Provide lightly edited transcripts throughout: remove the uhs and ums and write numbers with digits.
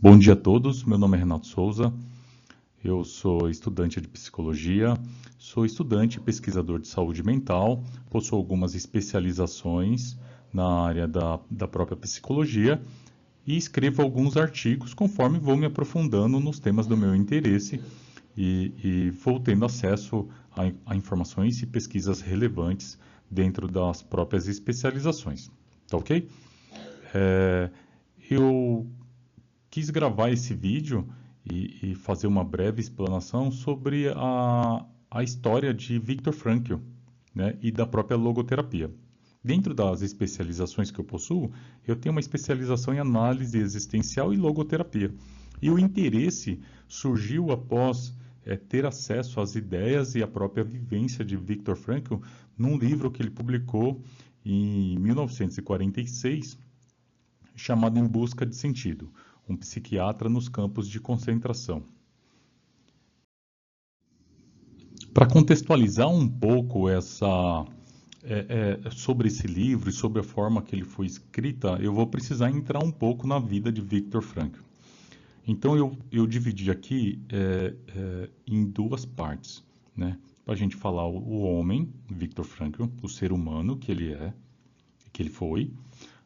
Bom dia a todos, meu nome é Renato Souza, eu sou estudante de psicologia, sou estudante e pesquisador de saúde mental, possuo algumas especializações na área da própria psicologia e escrevo alguns artigos conforme vou me aprofundando nos temas do meu interesse e vou tendo acesso a informações e pesquisas relevantes dentro das próprias especializações, tá ok? É, eu quis gravar esse vídeo e fazer uma breve explanação sobre a história de Viktor Frankl, né, e da própria logoterapia. Dentro das especializações que eu possuo, eu tenho uma especialização em análise existencial e logoterapia. E o interesse surgiu após ter acesso às ideias e à própria vivência de Viktor Frankl num livro que ele publicou em 1946, chamado Em Busca de Sentido, um psiquiatra nos campos de concentração. Para contextualizar um pouco sobre esse livro e sobre a forma que ele foi escrita, eu vou precisar entrar um pouco na vida de Viktor Frankl. Então eu dividi aqui em duas partes, né? Para a gente falar o homem, Viktor Frankl, o ser humano que ele é, que ele foi,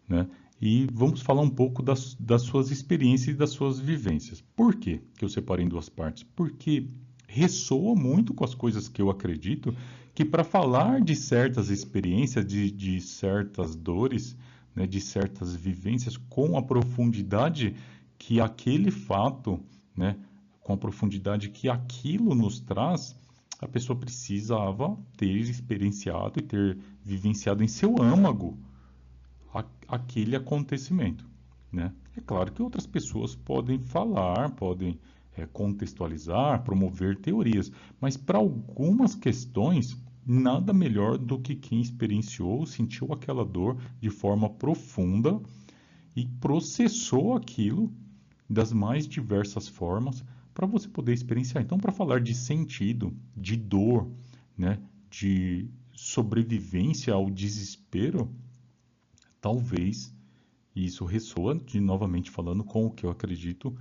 né? E vamos falar um pouco das suas experiências e das suas vivências. Por quê que eu separei em duas partes? Porque ressoa muito com as coisas que eu acredito que para falar de certas experiências, de certas dores, né, de certas vivências, com a profundidade que aquele fato, né, com a profundidade que aquilo nos traz, a pessoa precisava ter experienciado e ter vivenciado em seu âmago aquele acontecimento, né? É claro que outras pessoas podem falar, podem contextualizar, promover teorias, mas para algumas questões, nada melhor do que quem experienciou, sentiu aquela dor de forma profunda e processou aquilo das mais diversas formas para você poder experienciar. Então, para falar de sentido, de dor, né, de sobrevivência ao desespero, talvez isso ressoa, de novamente falando, com o que eu acredito,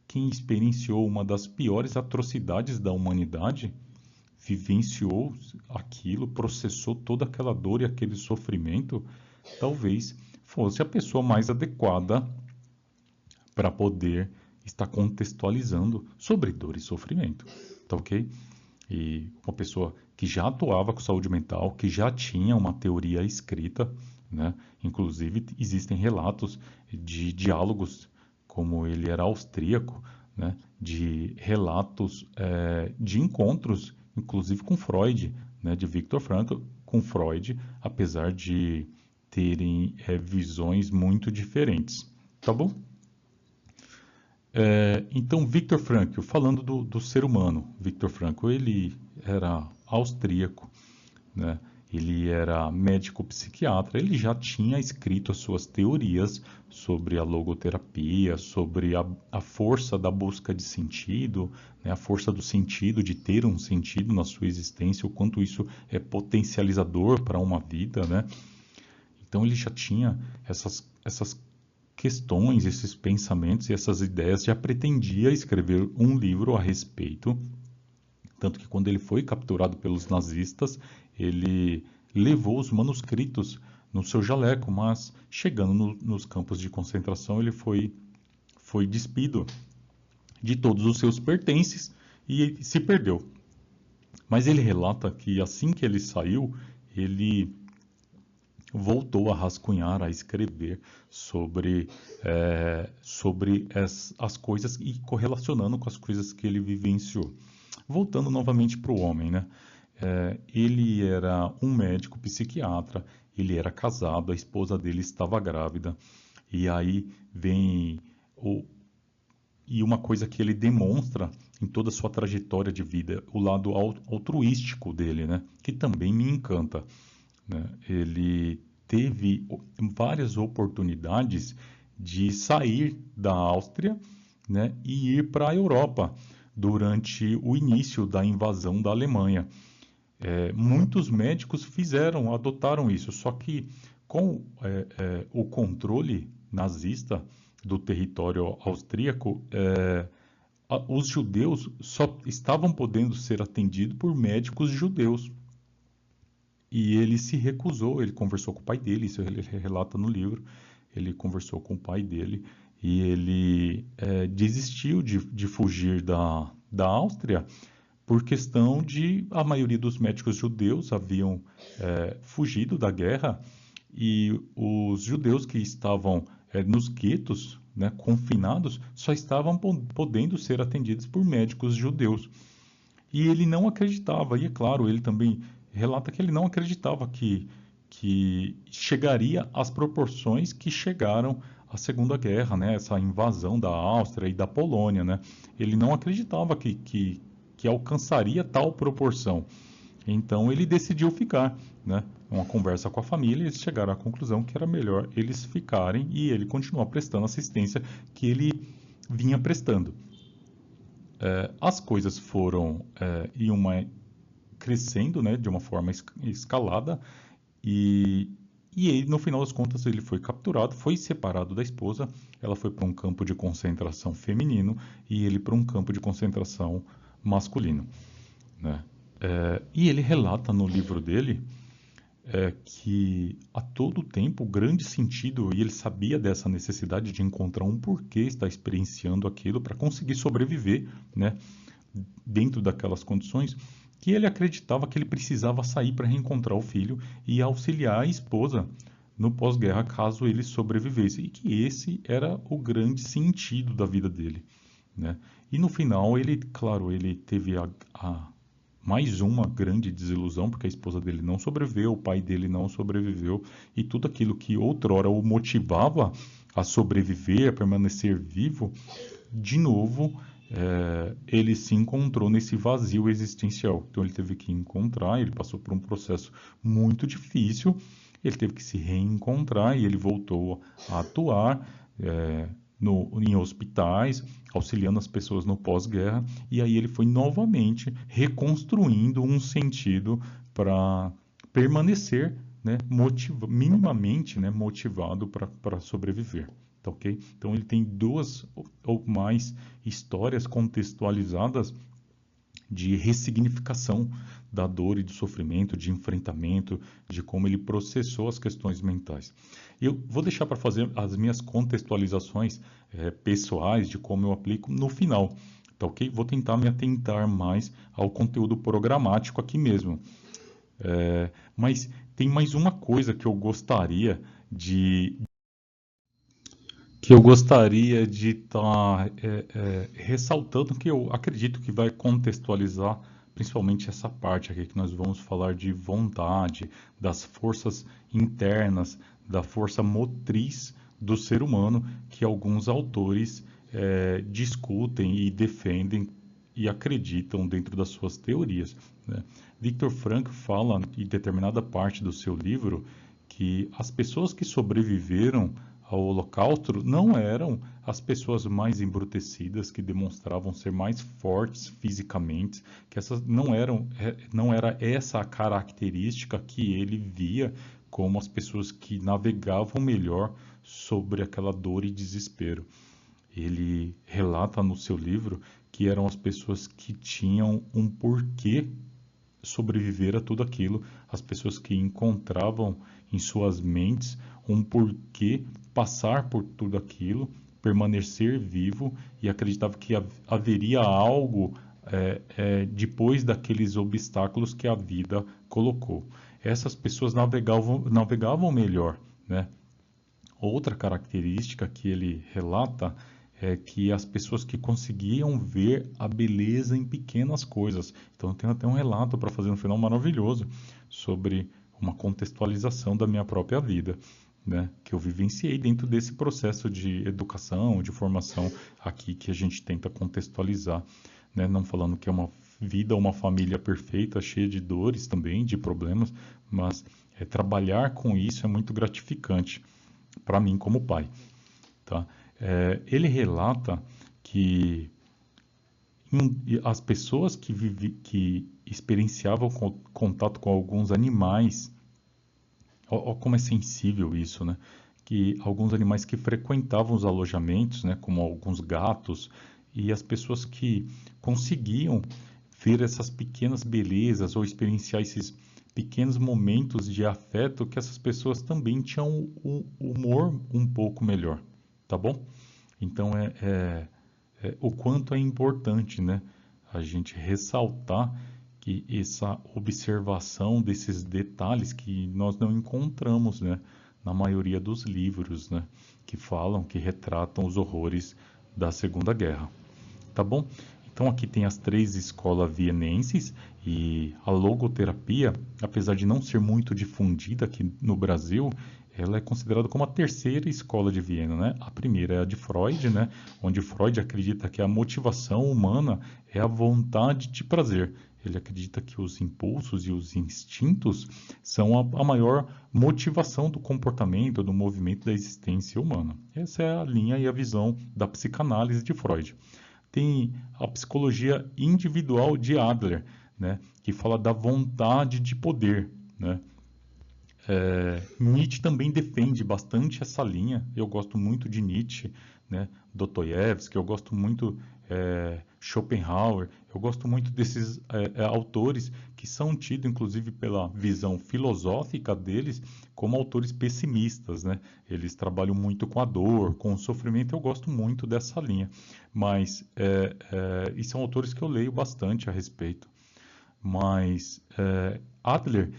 quem experienciou uma das piores atrocidades da humanidade, vivenciou aquilo, processou toda aquela dor e aquele sofrimento, talvez fosse a pessoa mais adequada para poder estar contextualizando sobre dor e sofrimento, tá ok? E uma pessoa que já atuava com saúde mental, que já tinha uma teoria escrita, né? Inclusive existem relatos de diálogos, como ele era austríaco, né? De relatos de encontros, inclusive com Freud, né? De Viktor Frankl com Freud, apesar de terem visões muito diferentes, tá bom? Então, Viktor Frankl, falando do ser humano, Viktor Frankl, ele era austríaco, né? Ele era médico psiquiatra, ele já tinha escrito as suas teorias sobre a logoterapia, sobre a força da busca de sentido, né? A força do sentido, de ter um sentido na sua existência, o quanto isso é potencializador para uma vida, né? Então ele já tinha essas questões, esses pensamentos e essas ideias, já pretendia escrever um livro a respeito. Tanto que quando ele foi capturado pelos nazistas, ele levou os manuscritos no seu jaleco, mas chegando nos campos de concentração, ele foi despido de todos os seus pertences e se perdeu. Mas ele relata que assim que ele saiu, ele voltou a rascunhar, a escrever sobre as coisas e correlacionando com as coisas que ele vivenciou. Voltando novamente para o homem, né? Ele era um médico psiquiatra, ele era casado, a esposa dele estava grávida, e aí vem e uma coisa que ele demonstra em toda a sua trajetória de vida, o lado altruístico dele, né? Que também me encanta, né? Ele teve várias oportunidades de sair da Áustria, né, e ir para a Europa durante o início da invasão da Alemanha. Muitos médicos adotaram isso, só que com o controle nazista, do território austríaco, os judeus só estavam podendo ser atendidos por médicos judeus. E ele se recusou, ele conversou com o pai dele, isso ele relata no livro, ele conversou com o pai dele e ele desistiu de fugir da Áustria por questão de a maioria dos médicos judeus haviam fugido da guerra e os judeus que estavam nos guetos, né, confinados, só estavam podendo ser atendidos por médicos judeus. E ele não acreditava, e é claro, ele também relata que ele não acreditava que chegaria às proporções que chegaram à Segunda Guerra, né? Essa invasão da Áustria e da Polônia, né? Ele não acreditava que alcançaria tal proporção. Então ele decidiu ficar, né? Uma conversa com a família, eles chegaram à conclusão que era melhor eles ficarem e ele continuar prestando assistência que ele vinha prestando. As coisas foram crescendo, né, de uma forma escalada e ele, no final das contas, ele foi capturado, foi separado da esposa, ela foi para um campo de concentração feminino e ele para um campo de concentração masculino, né? E ele relata no livro dele que a todo tempo o grande sentido, e ele sabia dessa necessidade de encontrar um porquê estar experienciando aquilo para conseguir sobreviver, né, dentro daquelas condições, que ele acreditava que ele precisava sair para reencontrar o filho e auxiliar a esposa no pós-guerra caso ele sobrevivesse, e que esse era o grande sentido da vida dele, né? E no final ele, claro, ele teve mais uma grande desilusão, porque a esposa dele não sobreviveu, o pai dele não sobreviveu, e tudo aquilo que outrora o motivava a sobreviver, a permanecer vivo, de novo, ele se encontrou nesse vazio existencial. Então ele teve que encontrar, ele passou por um processo muito difícil, ele teve que se reencontrar e ele voltou a atuar em hospitais, auxiliando as pessoas no pós-guerra, e aí ele foi novamente reconstruindo um sentido para permanecer, né, minimamente, né, motivado para sobreviver. Tá, ok? Então ele tem duas ou mais histórias contextualizadas de ressignificação da dor e do sofrimento, de enfrentamento, de como ele processou as questões mentais. Eu vou deixar para fazer as minhas contextualizações pessoais de como eu aplico no final, tá, ok? Vou tentar me atentar mais ao conteúdo programático aqui mesmo. Mas tem mais uma coisa que eu gostaria de estar ressaltando, que eu acredito que vai contextualizar principalmente essa parte aqui que nós vamos falar de vontade, das forças internas, da força motriz do ser humano, que alguns autores discutem e defendem e acreditam dentro das suas teorias, né? Viktor Frankl fala em determinada parte do seu livro que as pessoas que sobreviveram ao Holocausto não eram as pessoas mais embrutecidas, que demonstravam ser mais fortes fisicamente, que essas não era essa a característica que ele via como as pessoas que navegavam melhor sobre aquela dor e desespero. Ele relata no seu livro que eram as pessoas que tinham um porquê sobreviver a tudo aquilo, as pessoas que encontravam em suas mentes um porquê passar por tudo aquilo, permanecer vivo e acreditava que haveria algo depois daqueles obstáculos que a vida colocou. Essas pessoas navegavam melhor, né? Outra característica que ele relata é que as pessoas que conseguiam ver a beleza em pequenas coisas. Então, eu tenho até um relato para fazer no final maravilhoso sobre uma contextualização da minha própria vida, né, que eu vivenciei dentro desse processo de educação, de formação aqui que a gente tenta contextualizar, né, não falando que é uma vida, uma família perfeita, cheia de dores também, de problemas, mas trabalhar com isso é muito gratificante para mim como pai, tá? Ele relata que as pessoas que experienciavam contato com alguns animais, olha como é sensível isso, né? que alguns animais que frequentavam os alojamentos, né, como alguns gatos, e as pessoas que conseguiam ver essas pequenas belezas ou experienciar esses pequenos momentos de afeto, que essas pessoas também tinham um humor um pouco melhor, tá bom? Então o quanto é importante, né, a gente ressaltar que essa observação desses detalhes que nós não encontramos, né, na maioria dos livros, né, que falam, que retratam os horrores da Segunda Guerra. Tá bom? Então aqui tem as 3 escolas vienenses e a logoterapia, apesar de não ser muito difundida aqui no Brasil, ela é considerada como a 3ª escola de Viena, né? A primeira é a de Freud, né? Onde Freud acredita que a motivação humana é a vontade de prazer. Ele acredita que os impulsos e os instintos são a maior motivação do comportamento, do movimento da existência humana. Essa é a linha e a visão da psicanálise de Freud. Tem a psicologia individual de Adler, né, que fala da vontade de poder, né? Nietzsche também defende bastante essa linha. Eu gosto muito de Nietzsche, né? Dostoiévski, eu gosto muito Schopenhauer, eu gosto muito desses autores que são tidos, inclusive pela visão filosófica deles, como autores pessimistas, né? Eles trabalham muito com a dor, com o sofrimento. Eu gosto muito dessa linha, mas e são autores que eu leio bastante a respeito. Mas Adler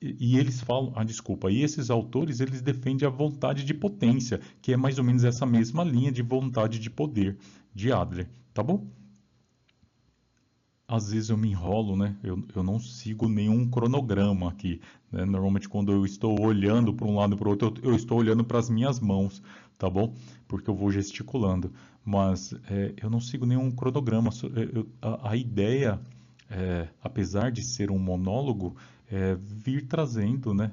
e eles falam, desculpa, e esses autores, eles defendem a vontade de potência, que é mais ou menos essa mesma linha de vontade de poder de Adler, tá bom? Às vezes eu me enrolo, né? Eu não sigo nenhum cronograma aqui, né? Normalmente quando eu estou olhando para um lado e para o outro, eu estou olhando para as minhas mãos, tá bom? Porque eu vou gesticulando, mas eu não sigo nenhum cronograma. A ideia, apesar de ser um monólogo, vir trazendo, né,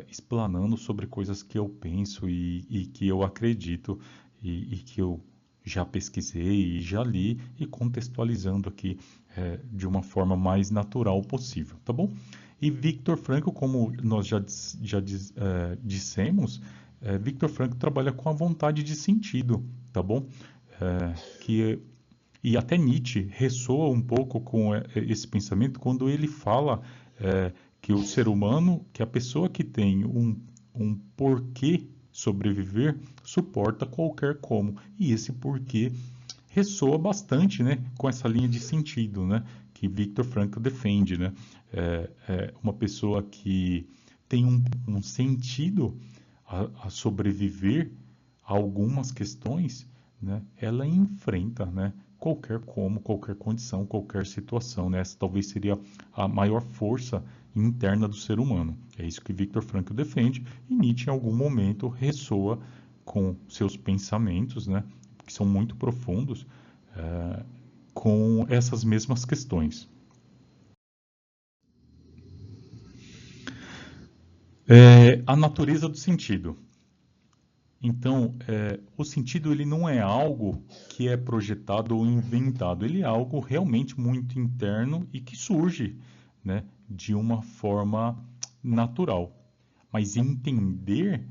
explanando sobre coisas que eu penso e que eu acredito e que eu já pesquisei e já li e contextualizando aqui de uma forma mais natural possível, tá bom? E Viktor Frankl, como nós já dissemos, Viktor Frankl trabalha com a vontade de sentido, tá bom? E até Nietzsche ressoa um pouco com esse pensamento quando ele fala que o ser humano, que a pessoa que tem um porquê sobreviver, suporta qualquer como. E esse porquê ressoa bastante, né, com essa linha de sentido, né, que Viktor Frankl defende, né? Uma pessoa que tem um sentido a sobreviver a algumas questões, né, ela enfrenta, né, qualquer como, qualquer condição, qualquer situação, né? Essa talvez seria a maior força interna do ser humano. É isso que Viktor Frankl defende e Nietzsche em algum momento ressoa com seus pensamentos, né, que são muito profundos, com essas mesmas questões. A natureza do sentido. Então, o sentido ele não é algo que é projetado ou inventado, ele é algo realmente muito interno e que surge, né, de uma forma natural. Mas entender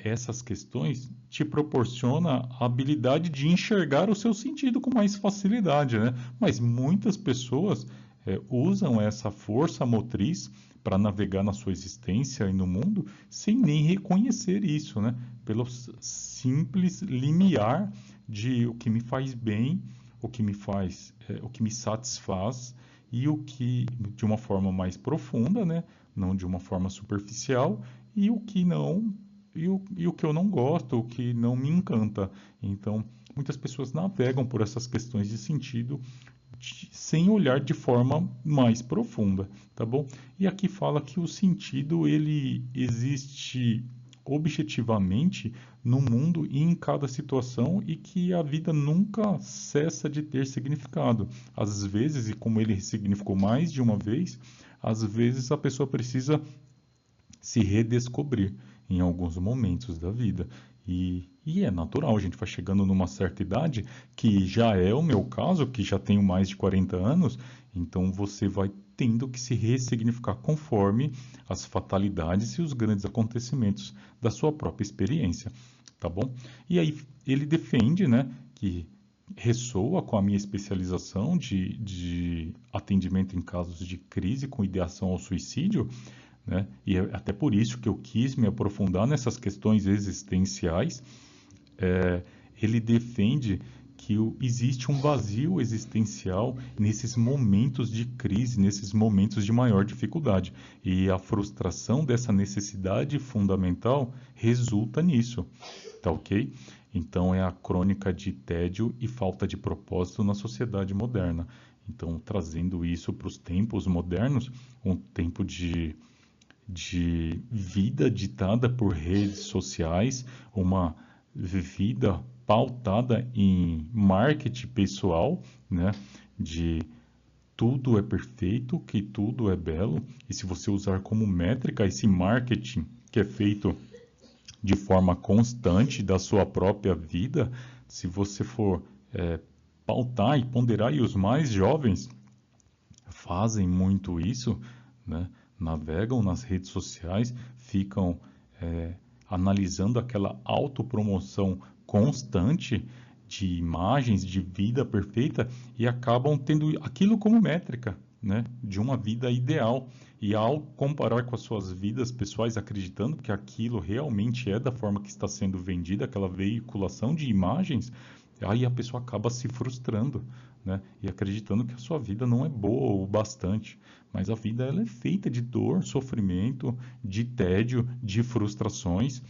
essas questões te proporciona a habilidade de enxergar o seu sentido com mais facilidade, né? Mas muitas pessoas usam essa força motriz para navegar na sua existência e no mundo sem nem reconhecer isso, né? Pelo simples limiar de o que me faz bem, o que me faz, o que me satisfaz e o que de uma forma mais profunda, né? Não de uma forma superficial e o que não e o que eu não gosto, o que não me encanta. Então, muitas pessoas navegam por essas questões de sentido sem olhar de forma mais profunda, tá bom? E aqui fala que o sentido ele existe objetivamente no mundo e em cada situação e que a vida nunca cessa de ter significado. Às vezes, e como ele significou mais de uma vez, às vezes a pessoa precisa se redescobrir em alguns momentos da vida. E é natural, a gente vai chegando numa certa idade, que já é o meu caso, que já tenho mais de 40 anos, então você vai tendo que se ressignificar conforme as fatalidades e os grandes acontecimentos da sua própria experiência, tá bom? E aí ele defende, né, que ressoa com a minha especialização de atendimento em casos de crise com ideação ao suicídio, né? E é até por isso que eu quis me aprofundar nessas questões existenciais. Ele defende que existe um vazio existencial nesses momentos de crise, nesses momentos de maior dificuldade. E a frustração dessa necessidade fundamental resulta nisso, tá ok? Então, é a crônica de tédio e falta de propósito na sociedade moderna. Então, trazendo isso para os tempos modernos, um tempo de vida ditada por redes sociais, uma vida pautada em marketing pessoal, né? De tudo é perfeito, que tudo é belo, e se você usar como métrica esse marketing que é feito de forma constante da sua própria vida, se você for pautar e ponderar, e os mais jovens fazem muito isso, né? Navegam nas redes sociais, ficam analisando aquela autopromoção constante de imagens de vida perfeita e acabam tendo aquilo como métrica, né, de uma vida ideal. E ao comparar com as suas vidas pessoais, acreditando que aquilo realmente é da forma que está sendo vendida, aquela veiculação de imagens, aí a pessoa acaba se frustrando, né, e acreditando que a sua vida não é boa o bastante. Mas a vida ela é feita de dor, sofrimento, de tédio, de frustrações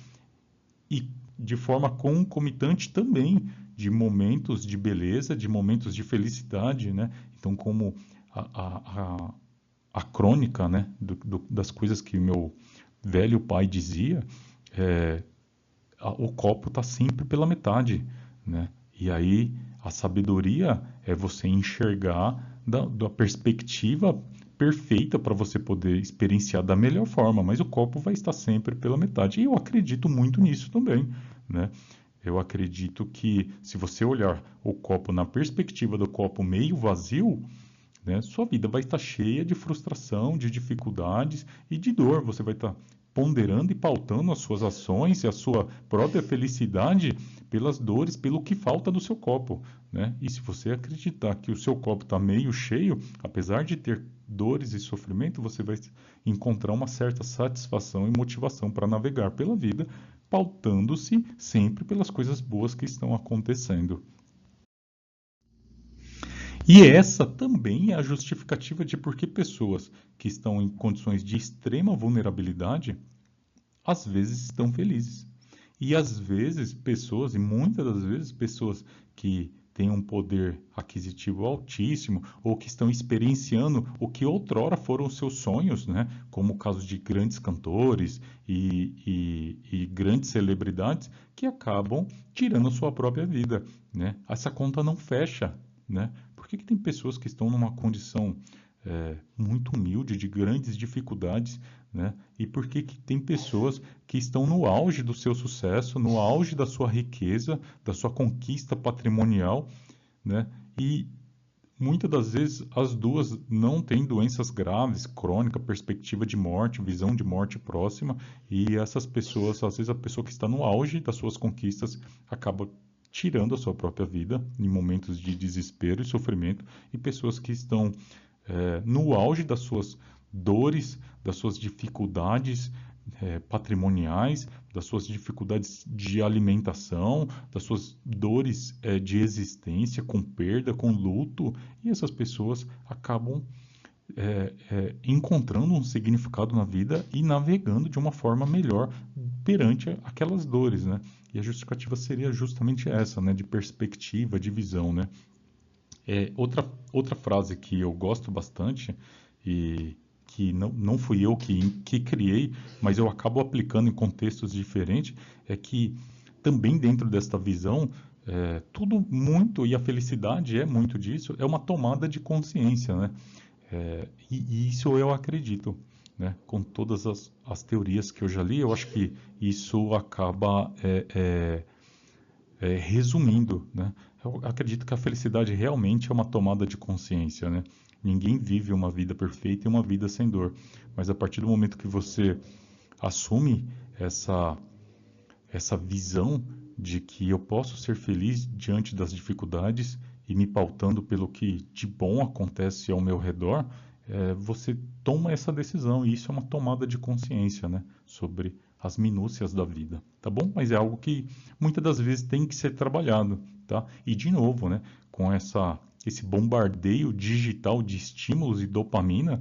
e de forma concomitante também de momentos de beleza, de momentos de felicidade, né? Então, como a crônica, né, das coisas que meu velho pai dizia, o copo está sempre pela metade, né? E aí a sabedoria é você enxergar da perspectiva perfeita para você poder experienciar da melhor forma, mas o copo vai estar sempre pela metade. E eu acredito muito nisso também, né? Eu acredito que se você olhar o copo na perspectiva do copo meio vazio, né, sua vida vai estar cheia de frustração, de dificuldades e de dor. Você vai estar ponderando e pautando as suas ações e a sua própria felicidade pelas dores, pelo que falta do seu copo, né? E se você acreditar que o seu copo está meio cheio, apesar de ter dores e sofrimento, você vai encontrar uma certa satisfação e motivação para navegar pela vida, pautando-se sempre pelas coisas boas que estão acontecendo. E essa também é a justificativa de por que pessoas que estão em condições de extrema vulnerabilidade às vezes estão felizes. E às vezes pessoas, e muitas das vezes pessoas que têm um poder aquisitivo altíssimo ou que estão experienciando o que outrora foram seus sonhos, né? Como o caso de grandes cantores e grandes celebridades que acabam tirando a sua própria vida, né? Essa conta não fecha, né? Por que tem pessoas que estão numa condição muito humilde, de grandes dificuldades, né? E por que tem pessoas que estão no auge do seu sucesso, no auge da sua riqueza, da sua conquista patrimonial, né? E muitas das vezes as duas não têm doenças graves, crônica, perspectiva de morte, visão de morte próxima, e essas pessoas, às vezes a pessoa que está no auge das suas conquistas acaba tirando a sua própria vida em momentos de desespero e sofrimento, e pessoas que estão no auge das suas dores, das suas dificuldades patrimoniais, das suas dificuldades de alimentação, das suas dores de existência, com perda, com luto, e essas pessoas acabam encontrando um significado na vida e navegando de uma forma melhor perante aquelas dores, né? E a justificativa seria justamente essa, né? De perspectiva, de visão, né? Outra frase que eu gosto bastante e que não fui eu que criei, mas eu acabo aplicando em contextos diferentes, é que também dentro desta visão, tudo muito, e a felicidade é muito disso, é uma tomada de consciência, né? E isso eu acredito, né? Com todas as teorias que eu já li, eu acho que isso acaba Resumindo, né, eu acredito que a felicidade realmente é uma tomada de consciência, né? Ninguém vive uma vida perfeita e uma vida sem dor, mas a partir do momento que você assume essa, essa visão de que eu posso ser feliz diante das dificuldades e me pautando pelo que de bom acontece ao meu redor, você toma essa decisão e isso é uma tomada de consciência, né, sobre as minúcias da vida, tá bom? Mas é algo que muitas das vezes tem que ser trabalhado, tá? E de novo, né, com esse bombardeio digital de estímulos e dopamina,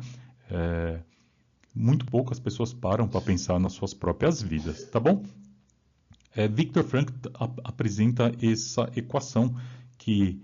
muito poucas pessoas param para pensar nas suas próprias vidas, tá bom? Viktor Frankl apresenta essa equação que,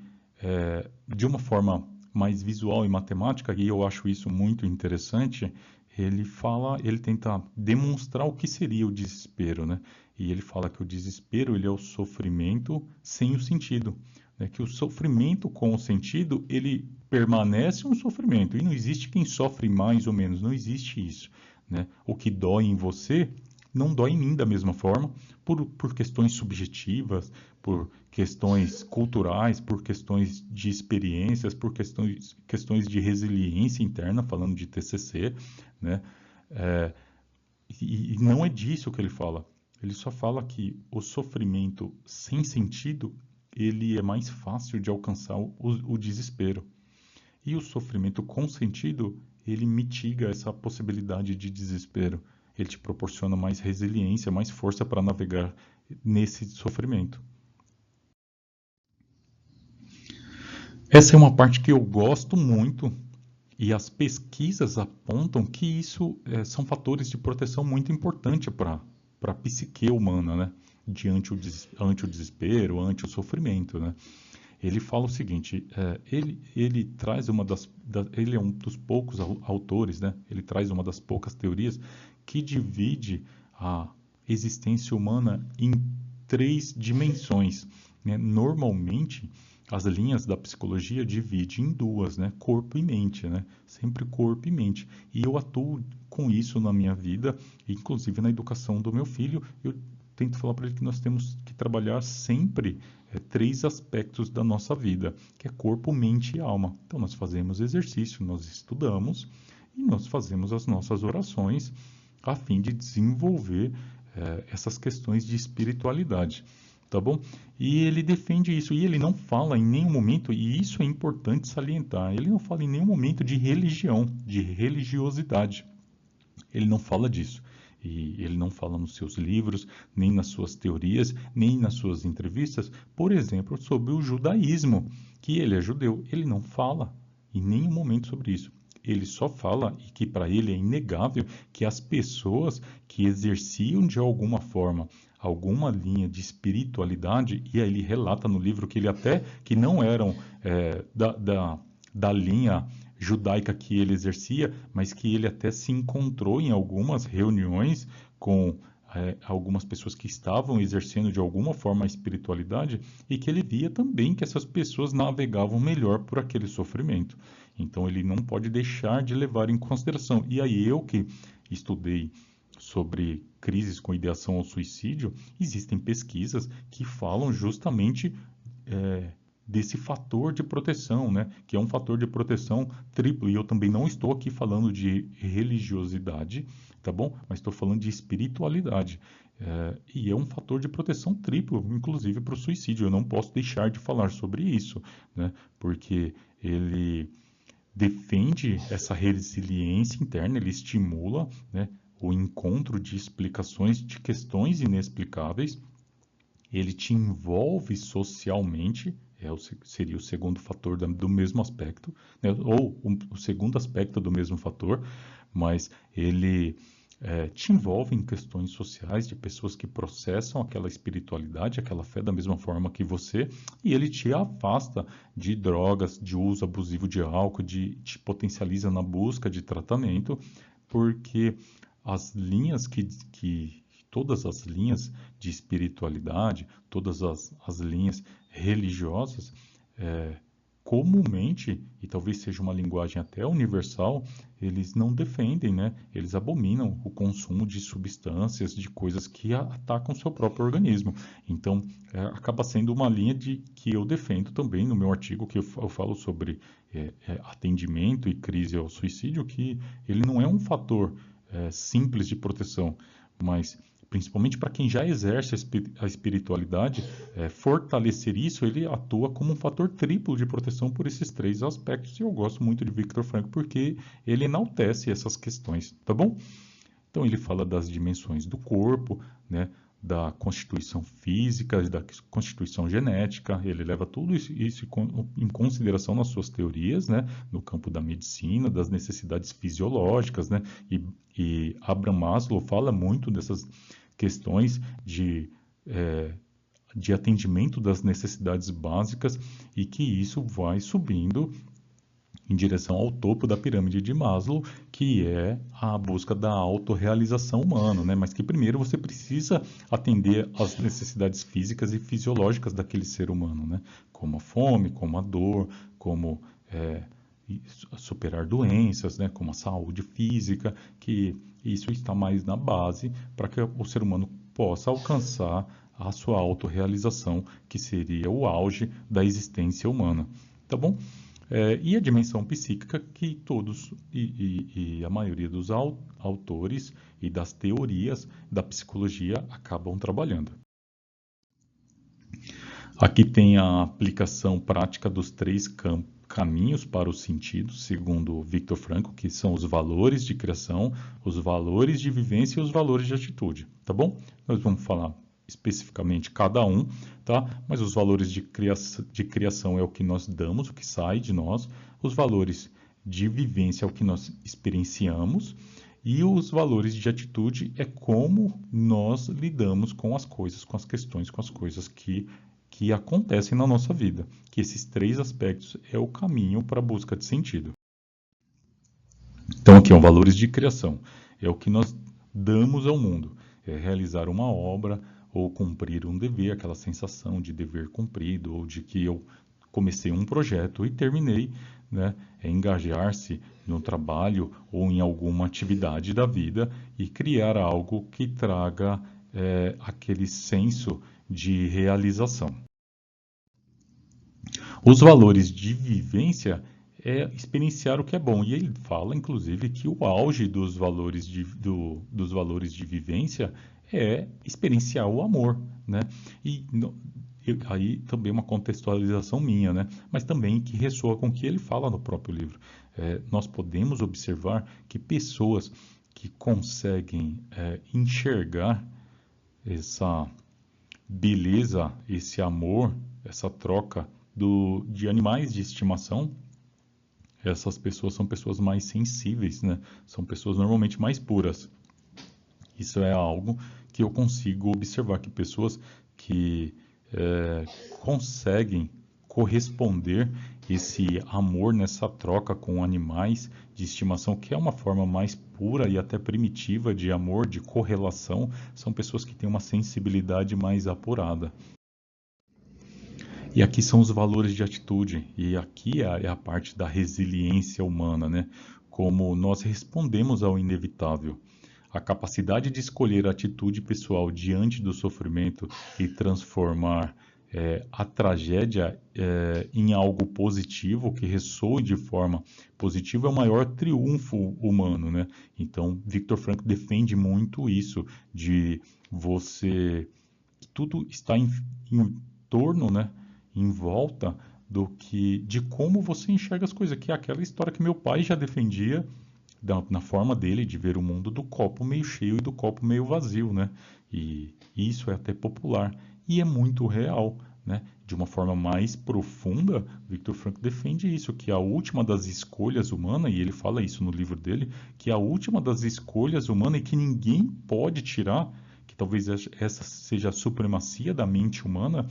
de uma forma mais visual e matemática, e eu acho isso muito interessante, ele tenta demonstrar o que seria o desespero, né? E ele fala que o desespero ele é o sofrimento sem o sentido, né? Que o sofrimento com o sentido ele permanece um sofrimento e não existe quem sofre mais ou menos, não existe isso, né? O que dói em você não dói em mim da mesma forma, por questões subjetivas, por questões culturais, por questões de experiências, por questões de resiliência interna, falando de TCC, né? É, e não é disso que ele fala. Ele só fala que o sofrimento sem sentido, ele é mais fácil de alcançar o desespero. E o sofrimento com sentido, ele mitiga essa possibilidade de desespero. Ele te proporciona mais resiliência, mais força para navegar nesse sofrimento. Essa é uma parte que eu gosto muito e as pesquisas apontam que isso são fatores de proteção muito importantes para a psique humana, né? Ante o desespero, ante o sofrimento, né? Ele fala o seguinte, ele traz ele é um dos poucos autores, né? Ele traz uma das poucas teorias que divide a existência humana em 3 dimensões, né? Normalmente, as linhas da psicologia dividem em 2, né? Corpo e mente, né? Sempre corpo e mente. E eu atuo com isso na minha vida, inclusive na educação do meu filho. Eu tento falar para ele que nós temos que trabalhar sempre 3 aspectos da nossa vida, que é corpo, mente e alma. Então, nós fazemos exercício, nós estudamos e nós fazemos as nossas orações a fim de desenvolver essas questões de espiritualidade, tá bom? E ele defende isso, e ele não fala em nenhum momento, e isso é importante salientar, ele não fala em nenhum momento de religião, de religiosidade. Ele não fala disso. E ele não fala nos seus livros, nem nas suas teorias, nem nas suas entrevistas, por exemplo, sobre o judaísmo, que ele é judeu. Ele não fala em nenhum momento sobre isso. Ele só fala, e que para ele é inegável, que as pessoas que exerciam de alguma forma alguma linha de espiritualidade, e aí ele relata no livro que ele até que não eram da linha judaica que ele exercia, mas que ele até se encontrou em algumas reuniões com algumas pessoas que estavam exercendo de alguma forma a espiritualidade e que ele via também que essas pessoas navegavam melhor por aquele sofrimento. Então ele não pode deixar de levar em consideração. E aí eu que estudei sobre crises com ideação ao suicídio, existem pesquisas que falam justamente desse fator de proteção, né? Que é um fator de proteção triplo. E eu também não estou aqui falando de religiosidade, tá bom? Mas estou falando de espiritualidade. E é um fator de proteção triplo, inclusive para o suicídio. Eu não posso deixar de falar sobre isso, né? Porque ele defende essa resiliência interna, ele estimula, né, o encontro de explicações de questões inexplicáveis, ele te envolve socialmente, seria o segundo fator do mesmo aspecto, né? Ou o segundo aspecto do mesmo fator, mas ele te envolve em questões sociais de pessoas que processam aquela espiritualidade, aquela fé da mesma forma que você, e ele te afasta de drogas, de uso abusivo de álcool, te potencializa na busca de tratamento, porque as linhas todas as linhas de espiritualidade, todas as linhas religiosas comumente, e talvez seja uma linguagem até universal, eles não defendem, né? Eles abominam o consumo de substâncias, de coisas que atacam o seu próprio organismo. Então, acaba sendo uma linha que eu defendo também no meu artigo, que eu falo sobre atendimento e crise ao suicídio, que ele não é um fator simples de proteção, mas principalmente para quem já exerce a espiritualidade, fortalecer isso, ele atua como um fator triplo de proteção por esses três aspectos. E eu gosto muito de Viktor Frankl porque ele enaltece essas questões, tá bom? Então ele fala das dimensões do corpo, né, da constituição física, da constituição genética, ele leva tudo isso em consideração nas suas teorias, né, no campo da medicina, das necessidades fisiológicas, né, e Abraham Maslow fala muito dessas questões de atendimento das necessidades básicas e que isso vai subindo em direção ao topo da pirâmide de Maslow, que é a busca da autorrealização humana, né? Mas que primeiro você precisa atender às necessidades físicas e fisiológicas daquele ser humano, né? Como a fome, como a dor, como superar doenças, né? Como a saúde física, que isso está mais na base para que o ser humano possa alcançar a sua autorrealização, que seria o auge da existência humana, tá bom? E a dimensão psíquica que todos e a maioria dos autores e das teorias da psicologia acabam trabalhando. Aqui tem a aplicação prática dos três caminhos para os sentidos, segundo Viktor Frankl, que são os valores de criação, os valores de vivência e os valores de atitude, tá bom? Nós vamos falar especificamente cada um, tá? Mas os valores de criação é o que nós damos, o que sai de nós, os valores de vivência é o que nós experienciamos, e os valores de atitude é como nós lidamos com as coisas, com as questões, com as coisas que acontecem na nossa vida. Que esses três aspectos é o caminho para a busca de sentido. Então aqui, valores de criação. É o que nós damos ao mundo. É realizar uma obra, ou cumprir um dever, aquela sensação de dever cumprido, ou de que eu comecei um projeto e terminei, né? É engajar-se no trabalho ou em alguma atividade da vida e criar algo que traga aquele senso de realização. Os valores de vivência é experienciar o que é bom. E ele fala, inclusive, que o auge dos valores de vivência é experienciar o amor, né? E aí também uma contextualização minha, né? Mas também que ressoa com o que ele fala no próprio livro. Nós podemos observar que pessoas que conseguem enxergar essa beleza, esse amor, essa troca de animais de estimação, essas pessoas são pessoas mais sensíveis, né? São pessoas normalmente mais puras. Isso é algo que eu consigo observar, que pessoas que conseguem corresponder esse amor nessa troca com animais de estimação, que é uma forma mais pura e até primitiva de amor, de correlação, são pessoas que têm uma sensibilidade mais apurada. E aqui são os valores de atitude, e aqui é a parte da resiliência humana, né? Como nós respondemos ao inevitável. A capacidade de escolher a atitude pessoal diante do sofrimento e transformar a tragédia em algo positivo, que ressoe de forma positiva, é o maior triunfo humano, né? Então, Viktor Frankl defende muito isso, de você... Tudo está em torno, né? Em volta de como você enxerga as coisas, que é aquela história que meu pai já defendia, na forma dele de ver o mundo do copo meio cheio e do copo meio vazio, né? E isso é até popular e é muito real, né? De uma forma mais profunda, Viktor Frankl defende isso, que a última das escolhas humanas, e ele fala isso no livro dele, que a última das escolhas humanas e que ninguém pode tirar, que talvez essa seja a supremacia da mente humana,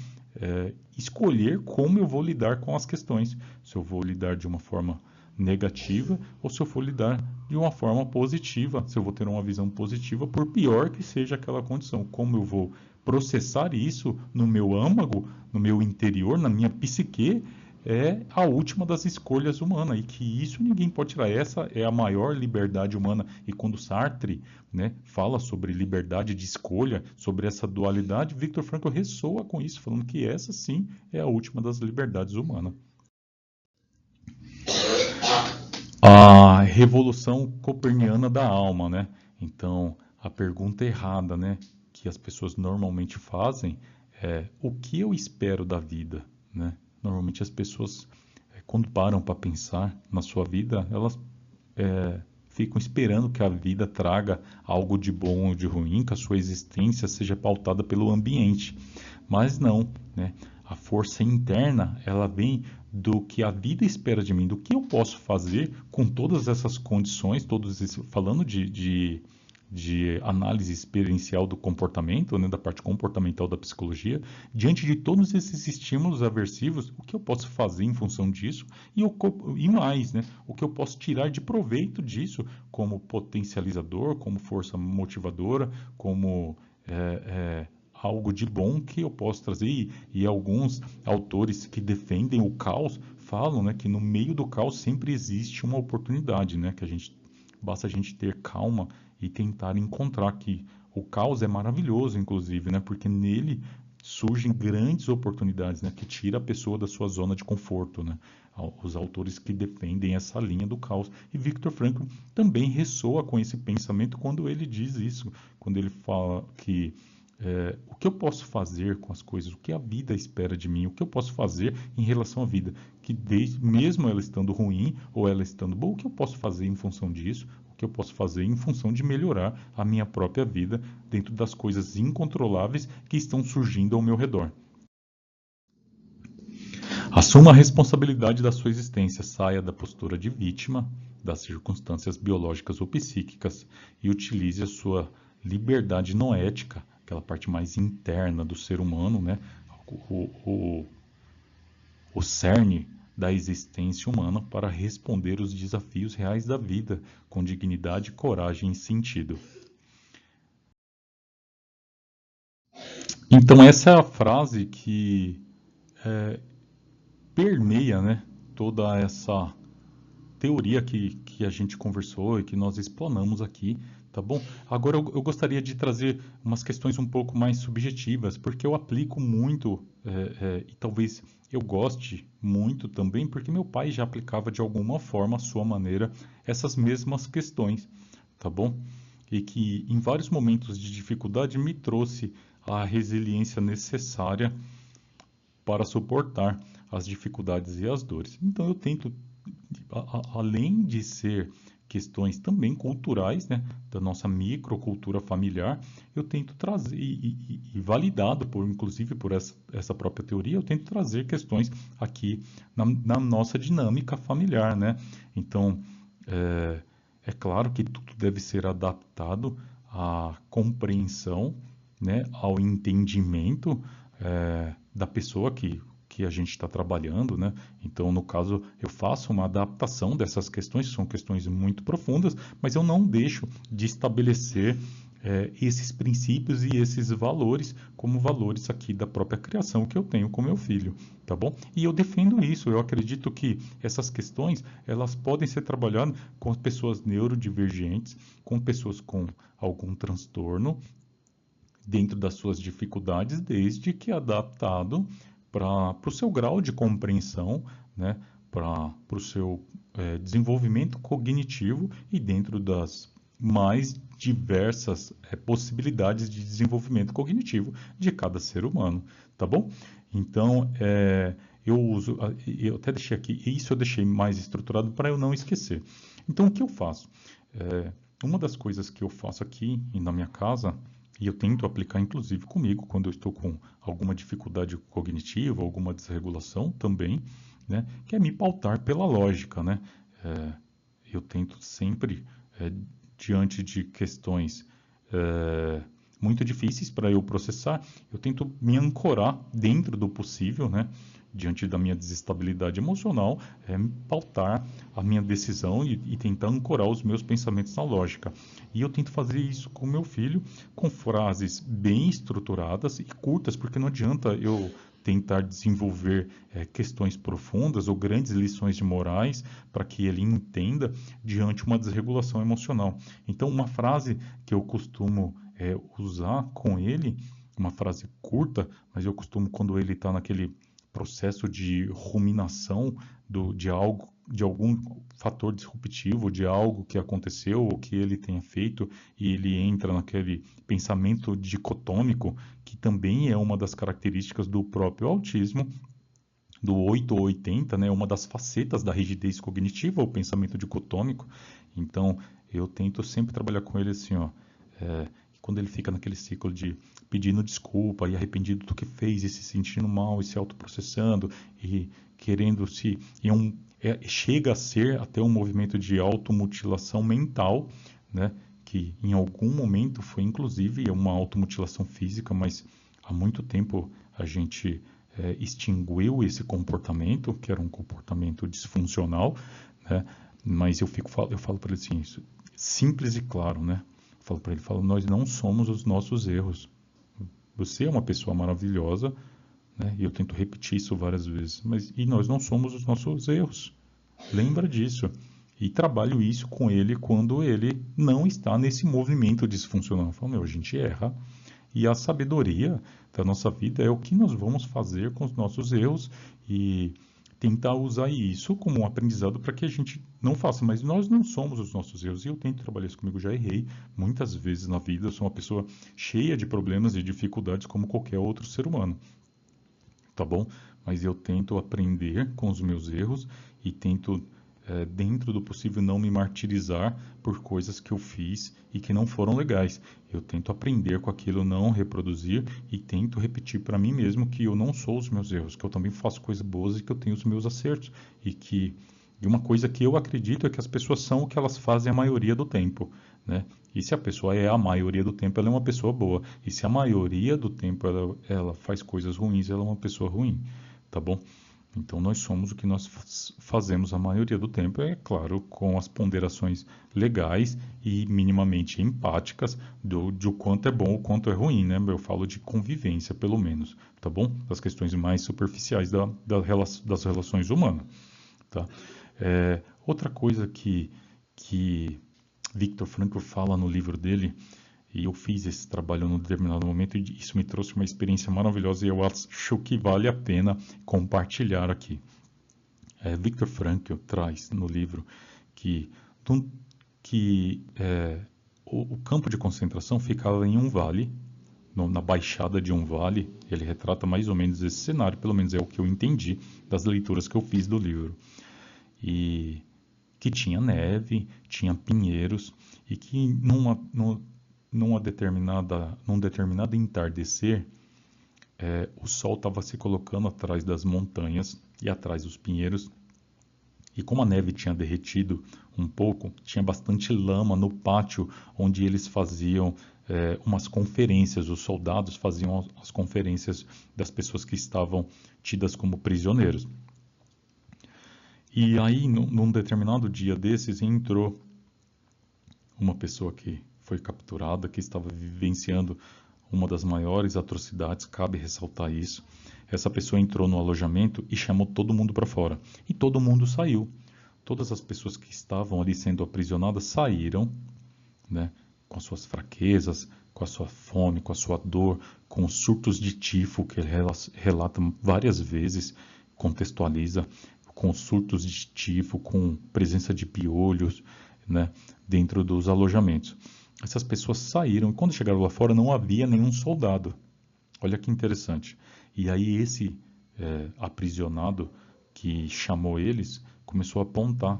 escolher como eu vou lidar com as questões. Se eu vou lidar de uma forma negativa ou se eu for lidar de uma forma positiva, se eu vou ter uma visão positiva, por pior que seja aquela condição. Como eu vou processar isso no meu âmago, no meu interior, na minha psique, é a última das escolhas humanas e que isso ninguém pode tirar. Essa é a maior liberdade humana. E quando Sartre, né, fala sobre liberdade de escolha, sobre essa dualidade, Viktor Frankl ressoa com isso, falando que essa sim é a última das liberdades humanas. A revolução coperniana da alma, né? Então, a pergunta errada, né, que as pessoas normalmente fazem é: o que eu espero da vida, né? Normalmente as pessoas, quando param para pensar na sua vida, elas ficam esperando que a vida traga algo de bom ou de ruim, que a sua existência seja pautada pelo ambiente. Mas não, né? A força interna, ela vem do que a vida espera de mim, do que eu posso fazer com todas essas condições, falando de análise experiencial do comportamento, né, da parte comportamental da psicologia, diante de todos esses estímulos aversivos, o que eu posso fazer em função disso e mais, né, o que eu posso tirar de proveito disso como potencializador, como força motivadora, como algo de bom que eu posso trazer. E alguns autores que defendem o caos falam, né, que no meio do caos sempre existe uma oportunidade, né, que basta a gente ter calma e tentar encontrar que o caos é maravilhoso, inclusive, né, porque nele surgem grandes oportunidades, né, que tira a pessoa da sua zona de conforto, né, os autores que defendem essa linha do caos. E Viktor Frankl também ressoa com esse pensamento quando ele diz isso, quando ele fala que o que eu posso fazer com as coisas, o que a vida espera de mim, o que eu posso fazer em relação à vida, que mesmo ela estando ruim ou ela estando boa, o que eu posso fazer em função disso, o que eu posso fazer em função de melhorar a minha própria vida dentro das coisas incontroláveis que estão surgindo ao meu redor. Assuma a responsabilidade da sua existência, saia da postura de vítima das circunstâncias biológicas ou psíquicas e utilize a sua liberdade noética, aquela parte mais interna do ser humano, né? O cerne da existência humana para responder os desafios reais da vida com dignidade, coragem e sentido. Então essa é a frase que permeia, né, toda essa teoria que a gente conversou e que nós explanamos aqui, tá bom? Agora eu gostaria de trazer umas questões um pouco mais subjetivas, porque eu aplico muito, e talvez eu goste muito também, porque meu pai já aplicava de alguma forma, à sua maneira, essas mesmas questões, tá bom? E que em vários momentos de dificuldade me trouxe a resiliência necessária para suportar as dificuldades e as dores. Então eu tento, além de ser questões também culturais, né, da nossa microcultura familiar, eu tento trazer, e validado inclusive por essa própria teoria, eu tento trazer questões aqui na nossa dinâmica familiar, né? Então, é claro que tudo deve ser adaptado à compreensão, né, ao entendimento da pessoa que a gente está trabalhando, né? Então, no caso, eu faço uma adaptação dessas questões, que são questões muito profundas, mas eu não deixo de estabelecer esses princípios e esses valores como valores aqui da própria criação que eu tenho com meu filho, tá bom? E eu defendo isso, eu acredito que essas questões, elas podem ser trabalhadas com pessoas neurodivergentes, com pessoas com algum transtorno, dentro das suas dificuldades, desde que adaptado para o seu grau de compreensão, né, para o seu desenvolvimento cognitivo e dentro das mais diversas possibilidades de desenvolvimento cognitivo de cada ser humano, tá bom? Então, eu até deixei aqui, isso eu deixei mais estruturado para eu não esquecer. Então, o que eu faço? Uma das coisas que eu faço aqui na minha casa, e eu tento aplicar inclusive comigo quando eu estou com alguma dificuldade cognitiva, alguma desregulação também, né, que é me pautar pela lógica, né? Eu tento sempre, diante de questões muito difíceis para eu processar, eu tento me ancorar dentro do possível, né? Diante da minha desestabilidade emocional, pautar a minha decisão e tentar ancorar os meus pensamentos na lógica. E eu tento fazer isso com meu filho, com frases bem estruturadas e curtas, porque não adianta eu tentar desenvolver questões profundas ou grandes lições de morais para que ele entenda diante uma desregulação emocional. Então, uma frase que eu costumo usar com ele, uma frase curta, mas eu costumo, quando ele está naquele processo de ruminação de algum fator disruptivo, de algo que aconteceu ou que ele tenha feito, e ele entra naquele pensamento dicotômico, que também é uma das características do próprio autismo, do 8 ou 80, né? Uma das facetas da rigidez cognitiva, o pensamento dicotômico. Então, eu tento sempre trabalhar com ele assim, ó, quando ele fica naquele ciclo de pedindo desculpa e arrependido do que fez e se sentindo mal e se autoprocessando e querendo se... chega a ser até um movimento de automutilação mental, né? Que em algum momento foi inclusive uma automutilação física, mas há muito tempo a gente extinguiu esse comportamento, que era um comportamento disfuncional, né? Mas eu falo para ele assim, isso, simples e claro, né? Falo para ele, nós não somos os nossos erros. Você é uma pessoa maravilhosa, né? E eu tento repetir isso várias vezes, e nós não somos os nossos erros. Lembra disso. E trabalho isso com ele quando ele não está nesse movimento disfuncional. Eu falo, a gente erra. E a sabedoria da nossa vida é o que nós vamos fazer com os nossos erros e tentar usar isso como um aprendizado para que a gente não faça. Mas nós não somos os nossos erros. E eu tento trabalhar isso comigo. Já errei muitas vezes na vida. Eu sou uma pessoa cheia de problemas e dificuldades como qualquer outro ser humano. Tá bom? Mas eu tento aprender com os meus erros e tento, dentro do possível, não me martirizar por coisas que eu fiz e que não foram legais. Eu tento aprender com aquilo, não reproduzir e tento repetir para mim mesmo que eu não sou os meus erros, que eu também faço coisas boas e que eu tenho os meus acertos. E uma coisa que eu acredito é que as pessoas são o que elas fazem a maioria do tempo, né? E se a pessoa é a maioria do tempo, ela é uma pessoa boa. E se a maioria do tempo ela faz coisas ruins, ela é uma pessoa ruim, tá bom? Então nós somos o que nós fazemos a maioria do tempo, é claro, com as ponderações legais e minimamente empáticas de o quanto é bom, o quanto é ruim, né? Eu falo de convivência, pelo menos, tá bom? Das questões mais superficiais das relações humanas, tá? Outra coisa que Viktor Frankl fala no livro dele, e eu fiz esse trabalho num determinado momento, e isso me trouxe uma experiência maravilhosa e eu acho que vale a pena compartilhar aqui. Viktor Frankl traz no livro que o campo de concentração ficava em um vale, na baixada de um vale. Ele retrata mais ou menos esse cenário, pelo menos é o que eu entendi das leituras que eu fiz do livro. E que tinha neve, tinha pinheiros, e que num determinado entardecer, o sol estava se colocando atrás das montanhas e atrás dos pinheiros, e como a neve tinha derretido um pouco, tinha bastante lama no pátio onde eles faziam umas conferências, os soldados faziam as conferências das pessoas que estavam tidas como prisioneiros. E aí, num determinado dia desses, entrou uma pessoa que foi capturada, que estava vivenciando uma das maiores atrocidades, cabe ressaltar isso. Essa pessoa entrou no alojamento e chamou todo mundo para fora. E todo mundo saiu. Todas as pessoas que estavam ali sendo aprisionadas saíram, né, com as suas fraquezas, com a sua fome, com a sua dor, com os surtos de tifo que ele relata várias vezes, contextualiza, com surtos de tifo, com presença de piolhos, né, dentro dos alojamentos. Essas pessoas saíram e quando chegaram lá fora não havia nenhum soldado. Olha que interessante. E aí esse aprisionado que chamou eles começou a apontar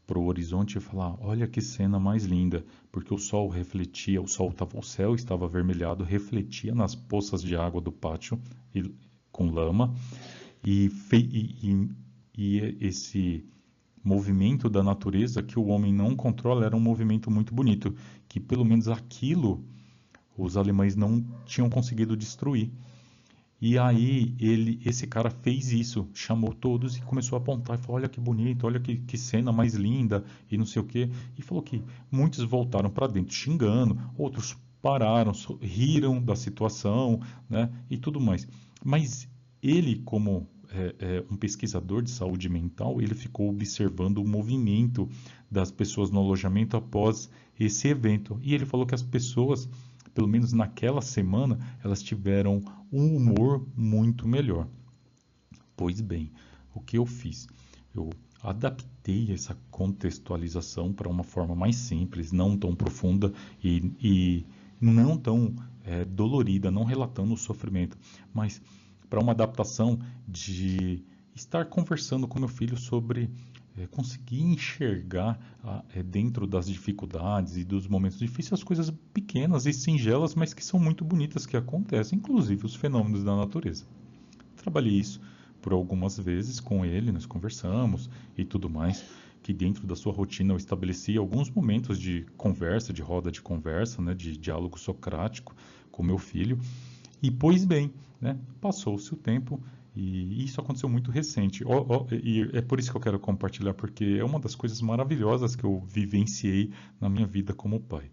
para o horizonte e falar: olha que cena mais linda, porque o sol refletia, o céu estava avermelhado, refletia nas poças de água do pátio com lama e esse movimento da natureza que o homem não controla era um movimento muito bonito, que pelo menos aquilo os alemães não tinham conseguido destruir. E aí esse cara fez isso, chamou todos e começou a apontar e falou: olha que bonito, olha que cena mais linda e não sei o quê. E falou que muitos voltaram para dentro xingando, outros pararam, riram da situação, né, e tudo mais. Mas ele, como um pesquisador de saúde mental, ele ficou observando o movimento das pessoas no alojamento após esse evento. E ele falou que as pessoas, pelo menos naquela semana, elas tiveram um humor muito melhor. Pois bem, o que eu fiz? Eu adaptei essa contextualização para uma forma mais simples, não tão profunda e não tão dolorida, não relatando o sofrimento, mas para uma adaptação de estar conversando com meu filho sobre conseguir enxergar dentro das dificuldades e dos momentos difíceis as coisas pequenas e singelas, mas que são muito bonitas que acontecem, inclusive os fenômenos da natureza. Trabalhei isso por algumas vezes com ele, nós conversamos e tudo mais, que dentro da sua rotina eu estabeleci alguns momentos de conversa, de roda de conversa, né, de diálogo socrático com meu filho. E pois bem, né, passou-se o tempo e isso aconteceu muito recente. E é por isso que eu quero compartilhar, porque é uma das coisas maravilhosas que eu vivenciei na minha vida como pai.